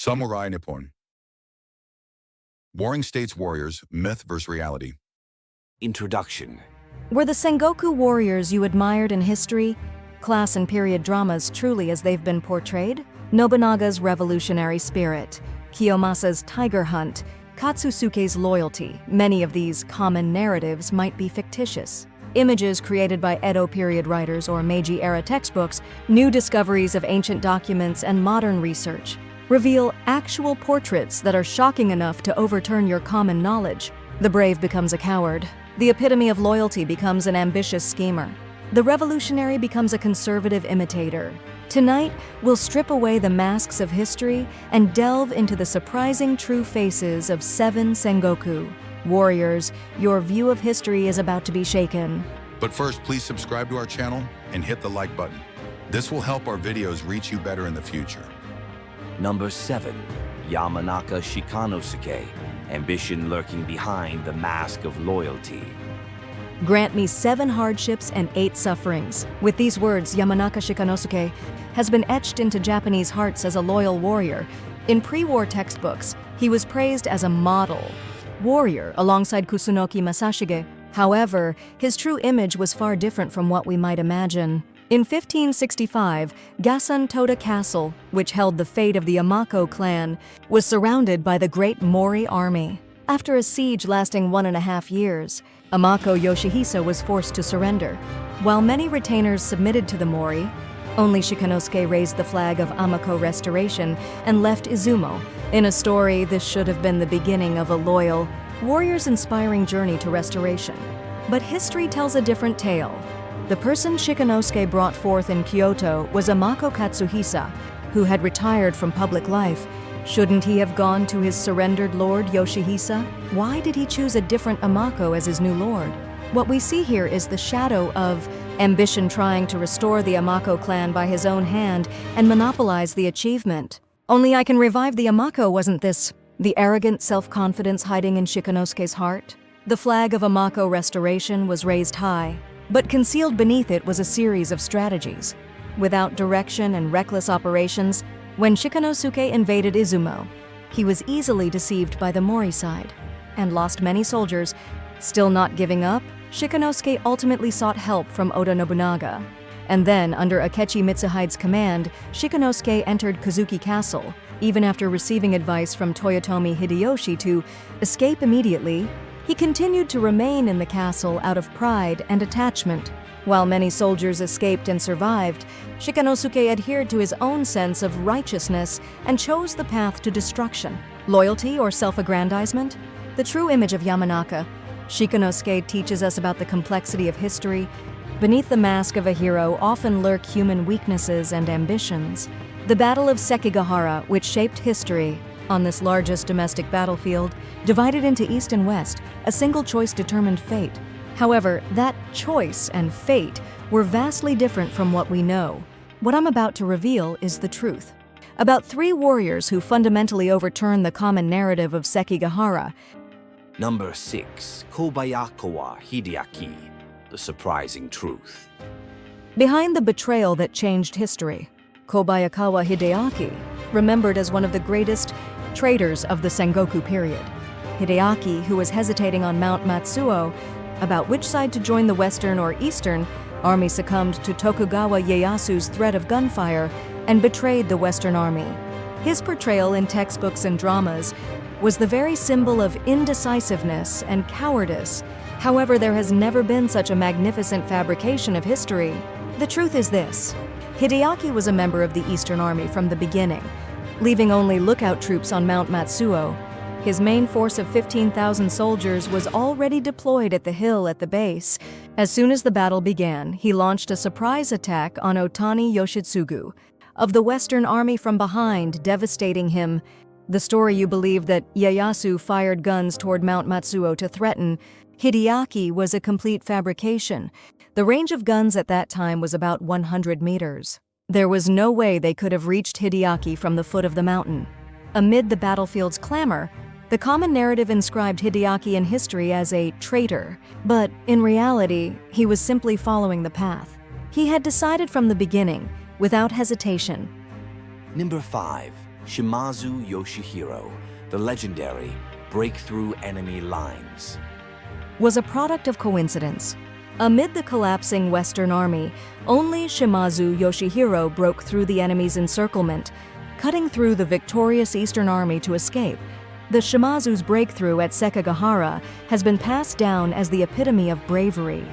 Samurai Nippon. Warring States Warriors, Myth vs. Reality. Introduction. Were the Sengoku warriors you admired in history, class and period dramas truly as they've been portrayed? Nobunaga's revolutionary spirit, Kiyomasa's tiger hunt, Katsusuke's loyalty, many of these common narratives might be fictitious. Images created by Edo period writers or Meiji-era textbooks, new discoveries of ancient documents, and modern research reveal actual portraits that are shocking enough to overturn your common knowledge. The brave becomes a coward. The epitome of loyalty becomes an ambitious schemer. The revolutionary becomes a conservative imitator. Tonight, we'll strip away the masks of history and delve into the surprising true faces of 7 Sengoku. Warriors, your view of history is about to be shaken. But first, please subscribe to our channel and hit the like button. This will help our videos reach you better in the future. Number 7. Yamanaka Shikanosuke. Ambition lurking behind the mask of loyalty. Grant me 7 hardships and 8 sufferings. With these words, Yamanaka Shikanosuke has been etched into Japanese hearts as a loyal warrior. In pre-war textbooks, he was praised as a model warrior alongside Kusunoki Masashige. However, his true image was far different from what we might imagine. In 1565, Gasan Toda Castle, which held the fate of the Amako clan, was surrounded by the great Mori army. After a siege lasting 1.5 years, Amako Yoshihisa was forced to surrender. While many retainers submitted to the Mori, only Shikanosuke raised the flag of Amako restoration and left Izumo. In a story, this should have been the beginning of a loyal, warrior's inspiring journey to restoration. But history tells a different tale. The person Shikanosuke brought forth in Kyoto was Amako Katsuhisa, who had retired from public life. Shouldn't he have gone to his surrendered lord Yoshihisa? Why did he choose a different Amako as his new lord? What we see here is the shadow of ambition trying to restore the Amako clan by his own hand and monopolize the achievement. Only I can revive the Amako, wasn't this the arrogant self-confidence hiding in Shikanosuke's heart? The flag of Amako restoration was raised high, but concealed beneath it was a series of strategies. Without direction and reckless operations, when Shikanosuke invaded Izumo, he was easily deceived by the Mori side and lost many soldiers. Still not giving up, Shikanosuke ultimately sought help from Oda Nobunaga. And then, under Akechi Mitsuhide's command, Shikanosuke entered Kazuki Castle, even after receiving advice from Toyotomi Hideyoshi to escape immediately. He continued to remain in the castle out of pride and attachment. While many soldiers escaped and survived, Shikanosuke adhered to his own sense of righteousness and chose the path to destruction. Loyalty or self-aggrandizement? The true image of Yamanaka, Shikanosuke teaches us about the complexity of history. Beneath the mask of a hero often lurk human weaknesses and ambitions. The Battle of Sekigahara, which shaped history, on this largest domestic battlefield, divided into East and West, a single choice determined fate. However, that choice and fate were vastly different from what we know. What I'm about to reveal is the truth. About 3 warriors who fundamentally overturn the common narrative of Sekigahara. Number 6. Kobayakawa Hideaki. The surprising truth. Behind the betrayal that changed history, Kobayakawa Hideaki, remembered as one of the greatest traitors of the Sengoku period. Hideaki, who was hesitating on Mount Matsuo about which side to join the Western or Eastern army, succumbed to Tokugawa Ieyasu's threat of gunfire and betrayed the Western army. His portrayal in textbooks and dramas was the very symbol of indecisiveness and cowardice. However, there has never been such a magnificent fabrication of history. The truth is this: Hideaki was a member of the Eastern Army from the beginning, leaving only lookout troops on Mount Matsuo. His main force of 15,000 soldiers was already deployed at the hill at the base. As soon as the battle began, he launched a surprise attack on Otani Yoshitsugu of the Western Army from behind, devastating him. The story you believe that Ieyasu fired guns toward Mount Matsuo to threaten Hideaki was a complete fabrication. The range of guns at that time was about 100 meters. There was no way they could have reached Hideaki from the foot of the mountain. Amid the battlefield's clamor, the common narrative inscribed Hideaki in history as a traitor, but in reality, he was simply following the path. He had decided from the beginning, without hesitation. Number 5. Shimazu Yoshihiro, the legendary breakthrough enemy lines. Was a product of coincidence. Amid the collapsing Western Army, only Shimazu Yoshihiro broke through the enemy's encirclement, cutting through the victorious Eastern Army to escape. The Shimazu's breakthrough at Sekigahara has been passed down as the epitome of bravery,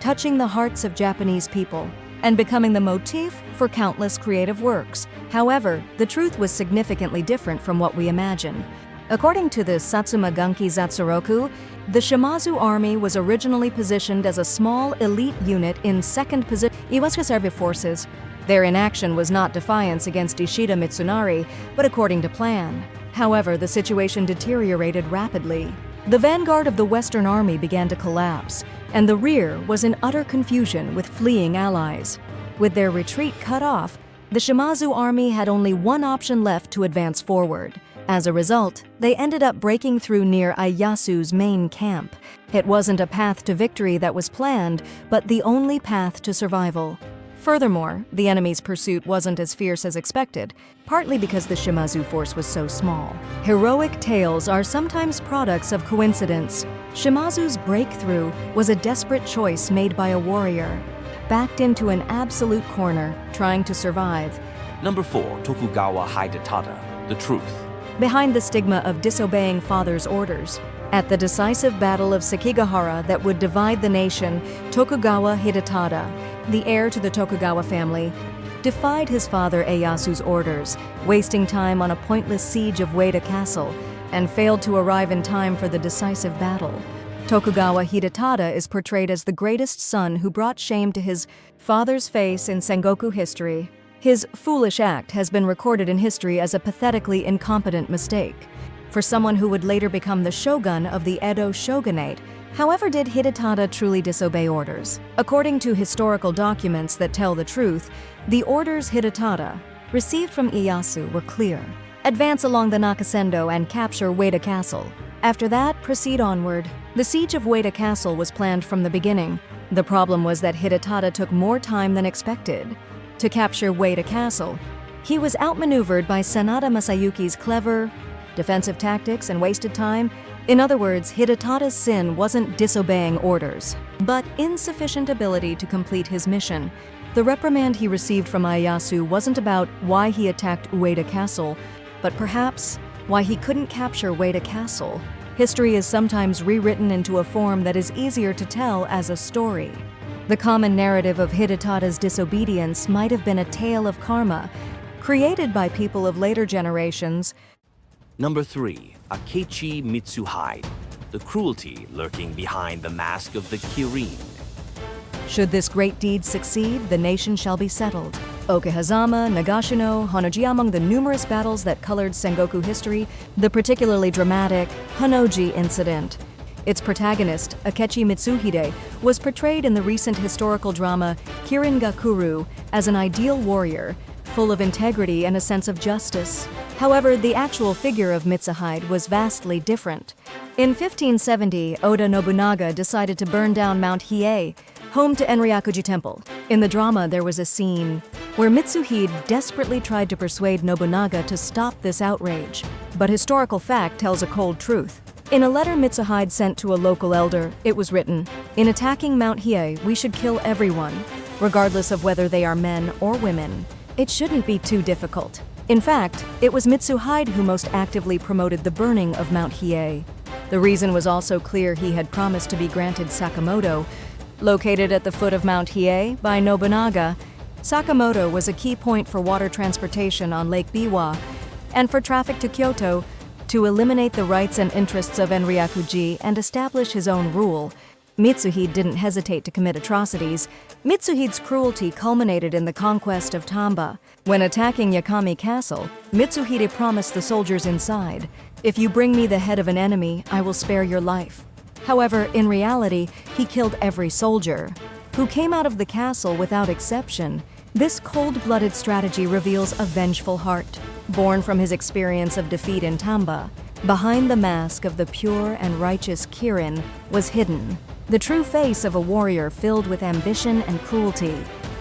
touching the hearts of Japanese people and becoming the motif for countless creative works. However, the truth was significantly different from what we imagine. According to the Satsuma Ganki Zatsuroku, the Shimazu army was originally positioned as a small elite unit in second position Iwasa reserve forces. Their inaction was not defiance against Ishida Mitsunari, but according to plan. However, the situation deteriorated rapidly. The vanguard of the Western Army began to collapse, and the rear was in utter confusion with fleeing allies. With their retreat cut off, the Shimazu army had only one option left to advance forward. As a result, they ended up breaking through near Ieyasu's main camp. It wasn't a path to victory that was planned, but the only path to survival. Furthermore, the enemy's pursuit wasn't as fierce as expected, partly because the Shimazu force was so small. Heroic tales are sometimes products of coincidence. Shimazu's breakthrough was a desperate choice made by a warrior, backed into an absolute corner, trying to survive. Number 4, Tokugawa Hidetada, the truth. Behind the stigma of disobeying father's orders. At the decisive battle of Sekigahara that would divide the nation, Tokugawa Hidetada, the heir to the Tokugawa family, defied his father Ieyasu's orders, wasting time on a pointless siege of Ueda Castle, and failed to arrive in time for the decisive battle. Tokugawa Hidetada is portrayed as the greatest son who brought shame to his father's face in Sengoku history. His foolish act has been recorded in history as a pathetically incompetent mistake. For someone who would later become the shogun of the Edo shogunate, however, did Hidetada truly disobey orders? According to historical documents that tell the truth, the orders Hidetada received from Ieyasu were clear. Advance along the Nakasendo and capture Ueda Castle. After that, proceed onward. The siege of Ueda Castle was planned from the beginning. The problem was that Hidetada took more time than expected. To capture Ueda Castle, he was outmaneuvered by Sanada Masayuki's clever defensive tactics and wasted time. In other words, Hidetada's sin wasn't disobeying orders, but insufficient ability to complete his mission. The reprimand he received from Ieyasu wasn't about why he attacked Ueda Castle, but perhaps why he couldn't capture Ueda Castle. History is sometimes rewritten into a form that is easier to tell as a story. The common narrative of Hidetada's disobedience might have been a tale of karma, created by people of later generations. Number 3, Akechi Mitsuhide, the cruelty lurking behind the mask of the Kirin. Should this great deed succeed, the nation shall be settled. Okehazama, Nagashino, Honoji. Among the numerous battles that colored Sengoku history, the particularly dramatic Honoji incident. Its protagonist, Akechi Mitsuhide, was portrayed in the recent historical drama Kirin Gakuru as an ideal warrior, full of integrity and a sense of justice. However, the actual figure of Mitsuhide was vastly different. In 1570, Oda Nobunaga decided to burn down Mount Hiei, home to Enryakuji Temple. In the drama, there was a scene where Mitsuhide desperately tried to persuade Nobunaga to stop this outrage. But historical fact tells a cold truth. In a letter Mitsuhide sent to a local elder, it was written, "In attacking Mount Hiei, we should kill everyone, regardless of whether they are men or women. It shouldn't be too difficult." In fact, it was Mitsuhide who most actively promoted the burning of Mount Hiei. The reason was also clear. He had promised to be granted Sakamoto. Located at the foot of Mount Hiei by Nobunaga, Sakamoto was a key point for water transportation on Lake Biwa and for traffic to Kyoto. To eliminate the rights and interests of Enryakuji and establish his own rule, Mitsuhide didn't hesitate to commit atrocities. Mitsuhide's cruelty culminated in the conquest of Tamba. When attacking Yakami Castle, Mitsuhide promised the soldiers inside, "If you bring me the head of an enemy, I will spare your life." However, in reality, he killed every soldier, who came out of the castle without exception. This cold-blooded strategy reveals a vengeful heart, born from his experience of defeat in Tamba. Behind the mask of the pure and righteous Kirin was hidden the true face of a warrior filled with ambition and cruelty.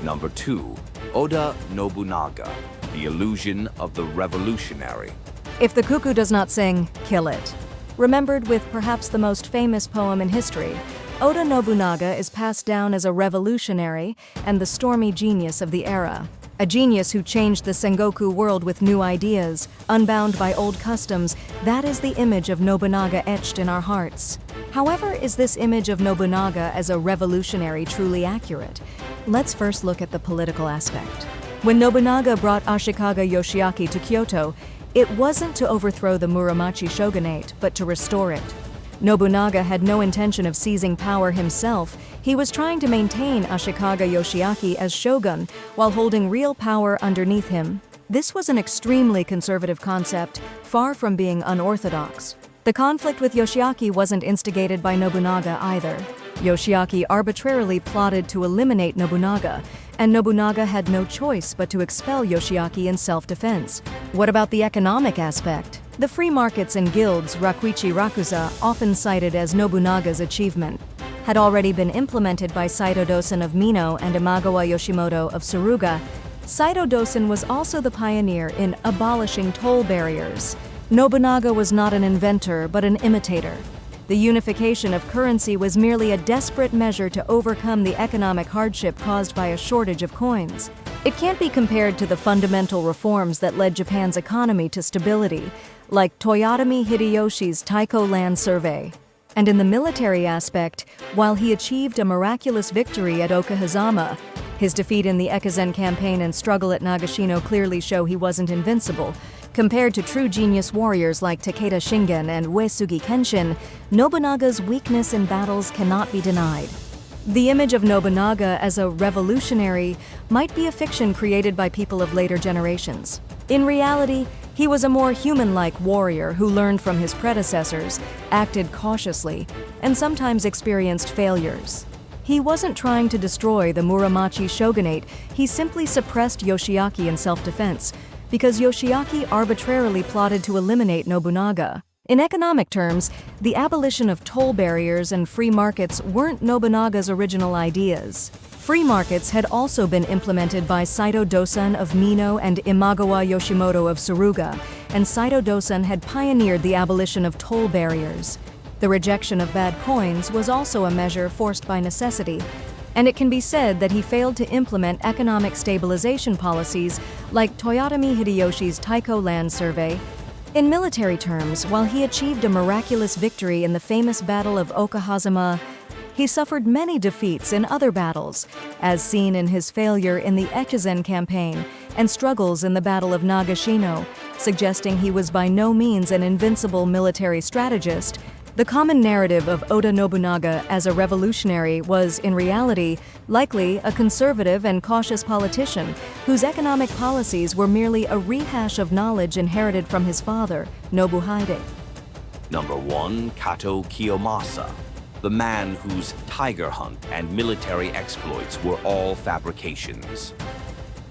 Number 2, Oda Nobunaga, the illusion of the revolutionary. If the cuckoo does not sing, kill it. Remembered with perhaps the most famous poem in history, Oda Nobunaga is passed down as a revolutionary and the stormy genius of the era. A genius who changed the Sengoku world with new ideas, unbound by old customs. That is the image of Nobunaga etched in our hearts. However, is this image of Nobunaga as a revolutionary truly accurate? Let's first look at the political aspect. When Nobunaga brought Ashikaga Yoshiaki to Kyoto, it wasn't to overthrow the Muromachi shogunate, but to restore it. Nobunaga had no intention of seizing power himself. He was trying to maintain Ashikaga Yoshiaki as shogun while holding real power underneath him. This was an extremely conservative concept, far from being unorthodox. The conflict with Yoshiaki wasn't instigated by Nobunaga either. Yoshiaki arbitrarily plotted to eliminate Nobunaga, and Nobunaga had no choice but to expel Yoshiaki in self-defense. What about the economic aspect? The free markets and guilds, Rakuichi Rakuza, often cited as Nobunaga's achievement, had already been implemented by Saito Dosen of Mino and Imagawa Yoshimoto of Suruga. Saito Dosen was also the pioneer in abolishing toll barriers. Nobunaga was not an inventor, but an imitator. The unification of currency was merely a desperate measure to overcome the economic hardship caused by a shortage of coins. It can't be compared to the fundamental reforms that led Japan's economy to stability, like Toyotomi Hideyoshi's Taiko Land Survey. And in the military aspect, while he achieved a miraculous victory at Okahazama, his defeat in the Ekizen campaign and struggle at Nagashino clearly show he wasn't invincible. Compared to true genius warriors like Takeda Shingen and Uesugi Kenshin, Nobunaga's weakness in battles cannot be denied. The image of Nobunaga as a revolutionary might be a fiction created by people of later generations. In reality, he was a more human-like warrior who learned from his predecessors, acted cautiously, and sometimes experienced failures. He wasn't trying to destroy the Muromachi shogunate, he simply suppressed Yoshiaki in self-defense, because Yoshiaki arbitrarily plotted to eliminate Nobunaga. In economic terms, the abolition of toll barriers and free markets weren't Nobunaga's original ideas. Free markets had also been implemented by Saito Dosen of Mino and Imagawa Yoshimoto of Suruga, and Saito Dosen had pioneered the abolition of toll barriers. The rejection of bad coins was also a measure forced by necessity, and it can be said that he failed to implement economic stabilization policies like Toyotomi Hideyoshi's Taiko Land Survey. In military terms, while he achieved a miraculous victory in the famous Battle of Okahazama, he suffered many defeats in other battles, as seen in his failure in the Ekizen campaign and struggles in the Battle of Nagashino, suggesting he was by no means an invincible military strategist. The common narrative of Oda Nobunaga as a revolutionary was, in reality, likely a conservative and cautious politician whose economic policies were merely a rehash of knowledge inherited from his father, Nobuhide. Number 1. Katō Kiyomasa, the man whose tiger hunt and military exploits were all fabrications.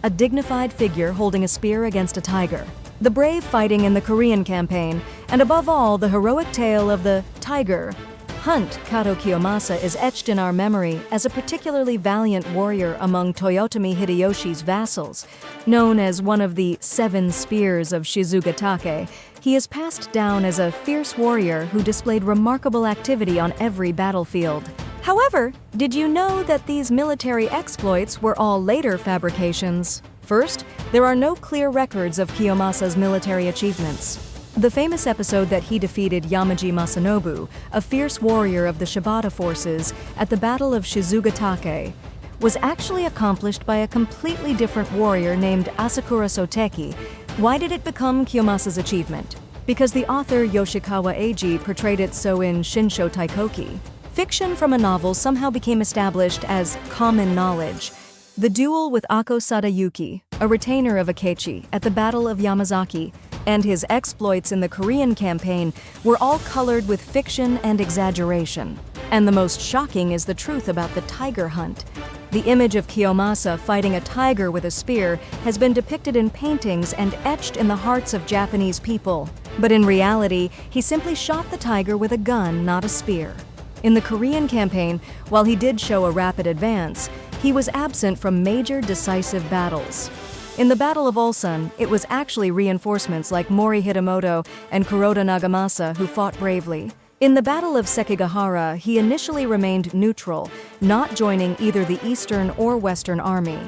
A dignified figure holding a spear against a tiger. The brave fighting in the Korean campaign, and above all, the heroic tale of the tiger hunt. Katō Kiyomasa is etched in our memory as a particularly valiant warrior among Toyotomi Hideyoshi's vassals. Known as one of the 7 spears of Shizugatake, he is passed down as a fierce warrior who displayed remarkable activity on every battlefield. However, did you know that these military exploits were all later fabrications? First, there are no clear records of Kiyomasa's military achievements. The famous episode that he defeated Yamaji Masanobu, a fierce warrior of the Shibata forces, at the Battle of Shizugatake, was actually accomplished by a completely different warrior named Asakura Soteki. Why did it become Kiyomasa's achievement? Because the author Yoshikawa Eiji portrayed it so in Shinsho Taikoki. Fiction from a novel somehow became established as common knowledge. The duel with Ako Sadayuki, a retainer of Akechi, at the Battle of Yamazaki, and his exploits in the Korean campaign were all colored with fiction and exaggeration. And the most shocking is the truth about the tiger hunt. The image of Kiyomasa fighting a tiger with a spear has been depicted in paintings and etched in the hearts of Japanese people. But in reality, he simply shot the tiger with a gun, not a spear. In the Korean campaign, while he did show a rapid advance, he was absent from major decisive battles. In the Battle of Ulsan, it was actually reinforcements like Mori Hitomoto and Kuroda Nagamasa who fought bravely. In the Battle of Sekigahara, he initially remained neutral, not joining either the Eastern or Western Army.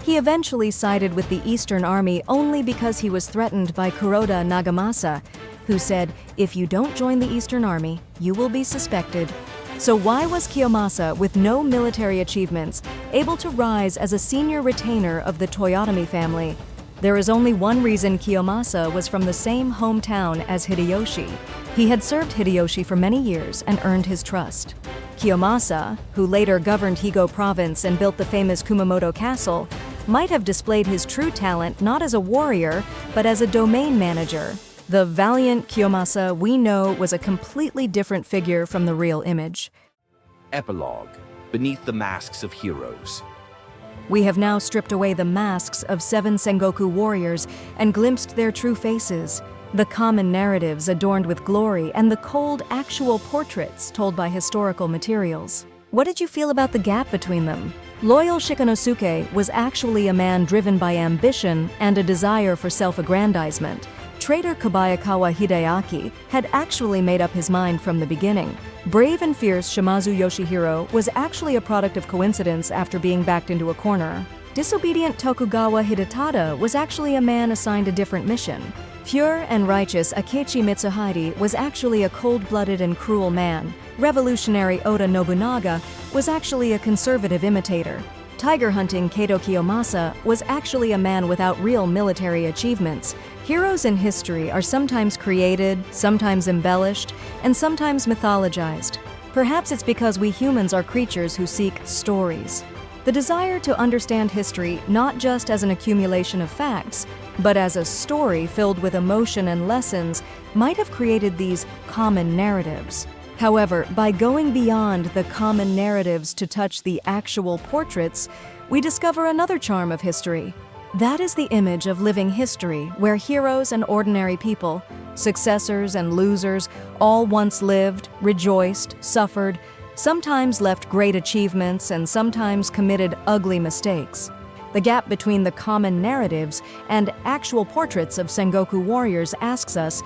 He eventually sided with the Eastern Army only because he was threatened by Kuroda Nagamasa, who said, "If you don't join the Eastern Army, you will be suspected." So why was Kiyomasa, with no military achievements, able to rise as a senior retainer of the Toyotomi family? There is only one reason Kiyomasa was from the same hometown as Hideyoshi. He had served Hideyoshi for many years and earned his trust. Kiyomasa, who later governed Higo province and built the famous Kumamoto Castle, might have displayed his true talent not as a warrior, but as a domain manager. The valiant Kiyomasa we know was a completely different figure from the real image. Epilogue. Beneath the masks of heroes. We have now stripped away the masks of 7 Sengoku warriors and glimpsed their true faces, the common narratives adorned with glory and the cold, actual portraits told by historical materials. What did you feel about the gap between them? Loyal Shikanosuke was actually a man driven by ambition and a desire for self-aggrandizement. Traitor Kobayakawa Hideaki had actually made up his mind from the beginning. Brave and fierce Shimazu Yoshihiro was actually a product of coincidence after being backed into a corner. Disobedient Tokugawa Hidetada was actually a man assigned a different mission. Pure and righteous Akechi Mitsuhide was actually a cold-blooded and cruel man. Revolutionary Oda Nobunaga was actually a conservative imitator. Tiger-hunting Katō Kiyomasa was actually a man without real military achievements. Heroes in history are sometimes created, sometimes embellished, and sometimes mythologized. Perhaps it's because we humans are creatures who seek stories. The desire to understand history not just as an accumulation of facts, but as a story filled with emotion and lessons might have created these common narratives. However, by going beyond the common narratives to touch the actual portraits, we discover another charm of history. That is the image of living history where heroes and ordinary people, successors and losers, all once lived, rejoiced, suffered, sometimes left great achievements and sometimes committed ugly mistakes. The gap between the common narratives and actual portraits of Sengoku warriors asks us,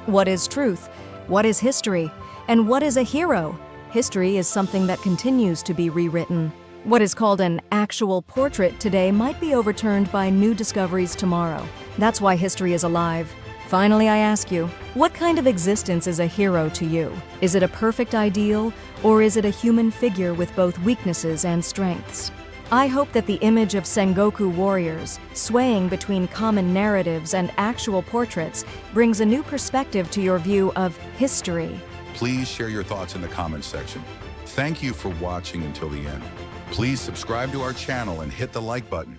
what is truth? What is history? And what is a hero? History is something that continues to be rewritten. What is called an actual portrait today might be overturned by new discoveries tomorrow. That's why history is alive. Finally, I ask you, what kind of existence is a hero to you? Is it a perfect ideal, or is it a human figure with both weaknesses and strengths? I hope that the image of Sengoku warriors, swaying between common narratives and actual portraits, brings a new perspective to your view of history. Please share your thoughts in the comments section. Thank you for watching until the end. Please subscribe to our channel and hit the like button.